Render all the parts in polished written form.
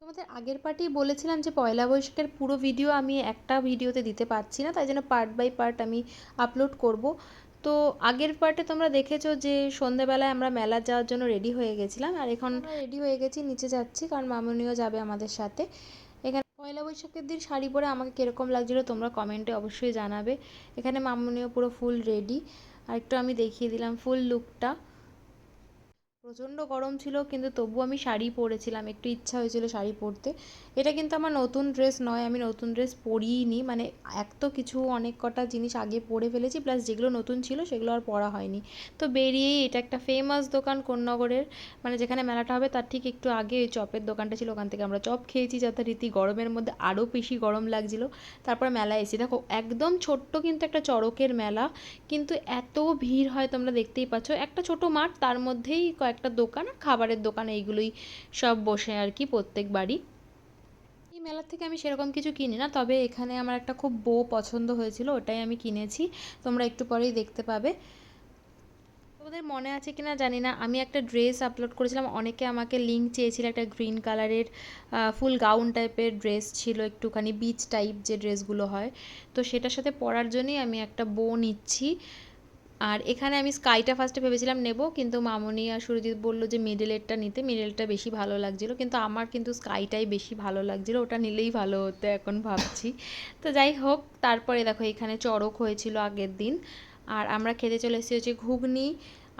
তোমাদের আগের পার্টেই বলেছিলাম যে পয়লা বৈশাখের পুরো ভিডিও আমি একটা ভিডিওতে দিতে পারছি না, তাই জন্য পার্ট বাই পার্ট আমি আপলোড করব। তো আগের পার্টে তোমরা দেখেছো যে সন্ধেবেলায় আমরা মেলা যাওয়ার জন্য রেডি হয়ে গেছিলাম, আর এখন আমরা রেডি হয়ে গেছি, নিচে যাচ্ছি কারণ মামুনিও যাবে আমাদের সাথে। এখানে পয়লা বৈশাখের দিন শাড়ি পরে আমাকে কীরকম লাগছিলো তোমরা কমেন্টে অবশ্যই জানাবে। এখানে মামুনিও পুরো ফুল রেডি, আর একটু আমি দেখিয়ে দিলাম ফুল লুকটা। প্রচণ্ড গরম ছিল কিন্তু তবু আমি শাড়ি পরেছিলাম, একটু ইচ্ছা হয়েছিল শাড়ি পরতে। এটা কিন্তু আমার নতুন ড্রেস নয়, আমি নতুন ড্রেস পরিনি, মানে এক তো কিছু অনেক কটা জিনিস আগে পরে ফেলেছি, প্লাস যেগুলো নতুন ছিল সেগুলো আর পরা হয়নি। তো বেরিয়েই এটা একটা ফেমাস দোকান কোন্নগরের, মানে যেখানে মেলাটা হবে তার ঠিক একটু আগে ওই চপের দোকানটা ছিল, ওখান থেকে আমরা চপ খেয়েছি যথারীতি, গরমের মধ্যে আরও বেশি গরম লাগছিল। তারপর মেলায় এসেছি, দেখো একদম ছোট্ট কিন্তু একটা চড়কের মেলা, কিন্তু এত ভিড় হয় তোমরা দেখতেই পাচ্ছ। একটা ছোট মাঠ, তার মধ্যেই কয়েকটা দোকান আর খাবারের দোকান, এইগুলোই সব বসে আর কি প্রত্যেক বাড়ি। এই মেলার থেকে আমি সেরকম কিছু কিনি না, তবে এখানে আমার একটা খুব বো পছন্দ হয়েছিল, ওটাই আমি কিনেছি, তোমরা একটু পরেই দেখতে পাবে। তোমাদের মনে আছে কিনা জানি না, আমি একটা ড্রেস আপলোড করেছিলাম, অনেকে আমাকে লিঙ্ক চেয়েছিল, একটা গ্রিন কালারের ফুল গাউন টাইপের ড্রেস ছিল, একটুখানি বিচ টাইপ যে ড্রেসগুলো হয়, তো সেটার সাথে পরার জন্যই আমি একটা বো নিচ্ছি। আর এখানে আমি স্কাইটা ফার্স্টে ভেবেছিলাম নেব, কিন্তু মামনি আর সুরজিৎ বললো যে মিডলেরটা নিতে, মিডলটা বেশি ভালো লাগছিলো, কিন্তু আমার কিন্তু স্কাইটাই বেশি ভালো লাগছিলো, ওটা নিলেই ভালো হতো এখন ভাবছি। তো যাই হোক, তারপরে দেখো এখানে চড়ক হয়েছিল আগের দিন, আর আমরা খেতে চলে এসেছি হচ্ছে ঘুগনি,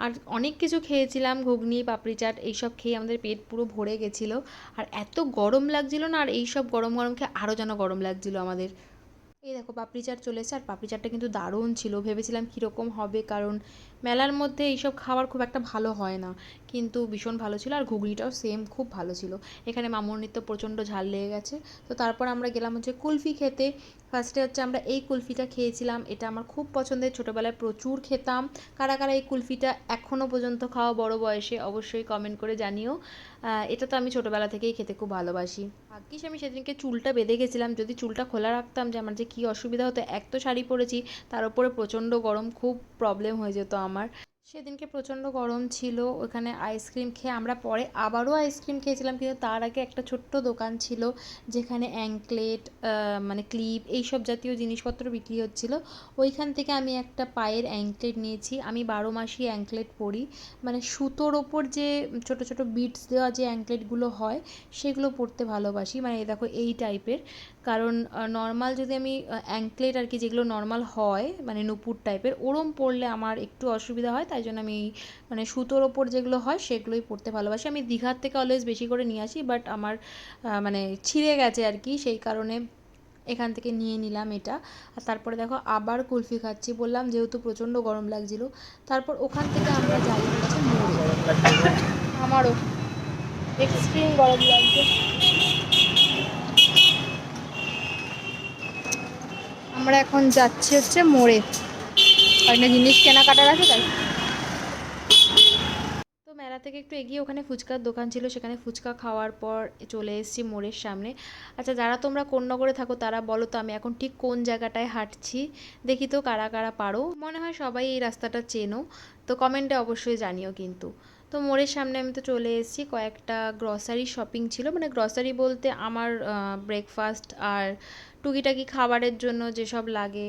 আর অনেক কিছু খেয়েছিলাম, ঘুগনি পাপড়ি চাট এইসব খেয়ে আমাদের পেট পুরো ভরে গেছিলো। আর এত গরম লাগছিলো না, আর এইসব গরম গরম খেয়ে আরও যেন গরম লাগছিলো আমাদের। এই দেখো পাপড়ি চাট চলে এসেছে, আর পাপড়ি চাটটা কিন্তু দারুণ ছিল, ভেবেছিলাম কীরকম হবে, কারণ মেলার মধ্যে এইসব খাবার খুব একটা ভালো হয় না, কিন্তু ভীষণ ভালো ছিল, আর ঘুগনিটাও সেম খুব ভালো ছিল। এখানে মামুনির তো প্রচণ্ড ঝাল লেগে গেছে। তো তারপর আমরা গেলাম হচ্ছে কুলফি খেতে। ফার্স্টে হচ্ছে আমরা এই কুলফিটা খেয়েছিলাম, এটা আমার খুব পছন্দের, ছোটোবেলায় প্রচুর খেতাম। কারা কারা এই কুলফিটা এখনও পর্যন্ত খাওয়া বড় বয়সে অবশ্যই কমেন্ট করে জানিও। এটা তো আমি ছোটোবেলা থেকেই খেতে খুব ভালোবাসি। ভাগ্যিস আমি সেদিনকে চুলটা বেঁধে গেছিলাম, যদি চুলটা খোলা রাখতাম যে আমার যে কী অসুবিধা হতো, এক তো শাড়ি পরেছি, তার উপরে প্রচণ্ড গরম, খুব প্রবলেম হয়ে যেত আমার। সেদিনকে প্রচণ্ড গরম ছিল, ওখানে আইসক্রিম খেয়ে আমরা পরে আবারও আইসক্রিম খেয়েছিলাম, কিন্তু তার আগে একটা ছোট্ট দোকান ছিল যেখানে অ্যাঙ্কলেট, মানে ক্লিপ এইসব জাতীয় জিনিসপত্র বিক্রি হচ্ছিল। ওইখান থেকে আমি একটা পায়ের অ্যাঙ্কলেট নিয়েছি, আমি 12 মাসই অ্যাঙ্কলেট পরি, মানে সুতোর ওপর যে ছোট ছোট বিটস দেওয়া যে অ্যাঙ্কলেটগুলো হয় সেগুলো পরতে ভালোবাসি, মানে দেখো এই টাইপের। কারণ নর্মাল যদি আমি অ্যাঙ্কলেট আর কি, যেগুলো নর্মাল হয় মানে নুপুর টাইপের, ওরম পরলে আমার একটু অসুবিধা হয়, তাই জন্য আমি মানে সুতোর ওপর যেগুলো হয় সেগুলোই পরতে ভালোবাসি। আমি দীঘার থেকে অলওয়েজ বেশি করে নিয়ে আসি, বাট আমার মানে ছিঁড়ে গেছে আর কি, সেই কারণে এখান থেকে নিয়ে নিলাম এটা। আর তারপরে দেখো আবার কুলফি খাচ্ছি, বললাম যেহেতু প্রচণ্ড গরম লাগছিল। তারপর ওখান থেকে আমরা যাই হচ্ছে মোড়ে। আমারও এক্সট্রিম গরম লাগছে। আমরা এখন যাচ্ছি হচ্ছে মোড়ে, কয়েকটা জিনিস কেনাকাটার আছে তাই। তো মেলা থেকে একটু এগিয়ে ওখানে ফুচকার দোকান ছিল, সেখানে ফুচকা খাওয়ার পর চলে এসেছি মোড়ের সামনে। আচ্ছা, যারা তোমরা কোন নগরে থাকো তারা বলো তো আমি এখন ঠিক কোন জায়গাটায় হাঁটছি, দেখি তো কারা কারা পারো, মনে হয় সবাই এই রাস্তাটা চেনো, তো কমেন্টে অবশ্যই জানিও কিন্তু। তো মোড়ের সামনে আমি তো চলে এসেছি, কয়েকটা গ্রসারি শপিং ছিল, মানে গ্রসারি বলতে আমার ব্রেকফাস্ট আর টুকিটাকি খাবারের জন্য যেসব লাগে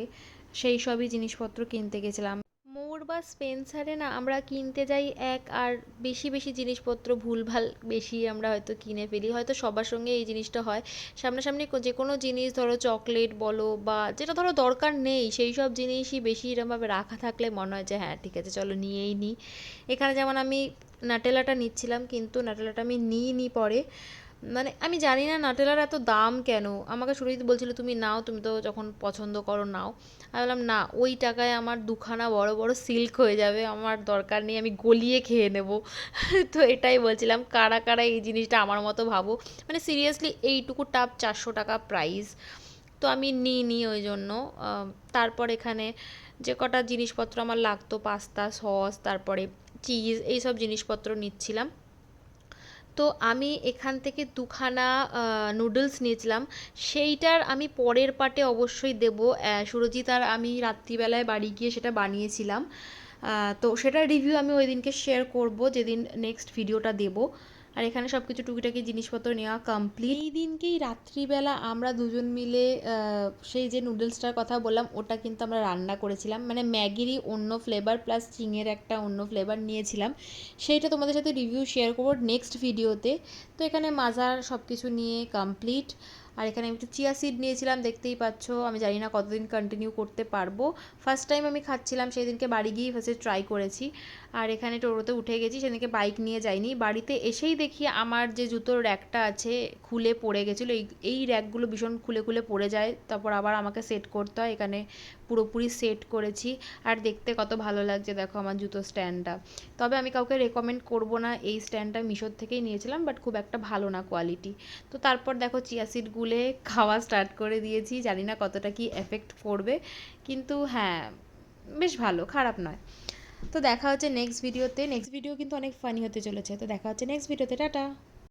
সেই সবই জিনিসপত্র কিনতে গেছিলাম। মোর বা স্পেন্সারে না আমরা কিনতে যাই এক, আর বেশি বেশি জিনিসপত্র ভুলভাল বেশি আমরা হয়তো কিনে ফেলি, হয়তো সবার সঙ্গে এই জিনিসটা হয়। সামনাসামনি যে কোনো জিনিস ধরো চকলেট বলো বা যেটা ধরো দরকার নেই সেই সব জিনিসই বেশি এরমভাবে রাখা থাকলে মনে হয় যে হ্যাঁ ঠিক আছে চলো নিয়েই নিই। এখানে যেমন আমি নাটেলাটা নিচ্ছিলাম, কিন্তু নাটেলাটা আমি নিইনি পরে, মানে আমি জানি না নাটেলার এত দাম কেন, আমাকে সুরজিৎ বলছিল তুমি নাও, তুমি তো যখন পছন্দ করো নাও। আমি বললাম না, ওই টাকায় আমার দুখানা বড় বড় সিল্ক হয়ে যাবে, আমার দরকার নেই, আমি গলিয়ে খেয়ে নেব। তো এটাই বলছিলাম কারা কারা এই জিনিসটা আমার মতো ভাবো, মানে সিরিয়াসলি এইটুকু টাপ 400 টাকা প্রাইস, তো আমি নিই ওই জন্য। তারপর এখানে যে কটা জিনিসপত্র আমার লাগতো, পাস্তা সস তারপরে চিজ এইসব জিনিসপত্র নিচ্ছিলাম। তো আমি এখান থেকে দুখানা নুডলস নিয়েছিলাম, সেইটার আমি পরের পার্টে অবশ্যই দেবো। সুরজিৎ আর আমি রাত্রিবেলায় বাড়ি গিয়ে সেটা বানিয়েছিলাম, তো সেটার রিভিউ আমি ওই দিনকে শেয়ার করব যেদিন নেক্সট ভিডিওটা দেবো। আর এখানে সব কিছু টুকিটাকি জিনিসপত্র নেওয়া কমপ্লিট। এই দিনকেই রাত্রিবেলা আমরা দুজন মিলে সেই যে নুডলসটার কথা বললাম ওটা কিন্তু আমরা রান্না করেছিলাম, মানে ম্যাগিরই অন্য ফ্লেভার প্লাস চিংয়ের একটা অন্য ফ্লেভার নিয়েছিলাম, সেইটা তোমাদের সাথে রিভিউ শেয়ার করবো নেক্সট ভিডিওতে। তো এখানে মাজার সব কিছু নিয়ে কমপ্লিট। আর এখানে আমি একটু চিয়া সিড নিয়েছিলাম, দেখতেই পাচ্ছ। আমি জানি না কতদিন কন্টিনিউ করতে পারবো, ফার্স্ট টাইম আমি খাচ্ছিলাম, সেই দিনকে বাড়ি গিয়েই ফার্স্টে ট্রাই করেছি। আর এখানে টোটোতে উঠে গেছি, সেদিনকে বাইক নিয়ে যাইনি, বাড়িতে এসেই দেখি আমার যে জুতোর র্যাকটা আছে খুলে পড়ে গেছিলো। এই র্যাকগুলো ভীষণ খুলে খুলে পড়ে যায়, তারপর আবার আমাকে সেট করতে হয়। এখানে পুরোপুরি সেট করেছি, আর দেখতে কত ভালো লাগছে দেখো আমার জুতো স্ট্যান্ডটা। তবে আমি কাউকে রেকমেন্ড করব না, এই স্ট্যান্ডটা মিশোর থেকেই নিয়েছিলাম, বাট খুব একটা ভালো না কোয়ালিটি। তো তারপর দেখো চিয়া সিড গুলে খাওয়া স্টার্ট করে দিয়েছি, জানি না কতটা কি এফেক্ট পড়বে, কিন্তু হ্যাঁ বেশ ভালো, খারাপ নয়। তো দেখা হচ্ছে নেক্সট ভিডিওতে। নেক্সট ভিডিও কিন্তু অনেক ফানি হতে চলেছে। তো দেখা হচ্ছে নেক্সট ভিডিওতে, টাটা।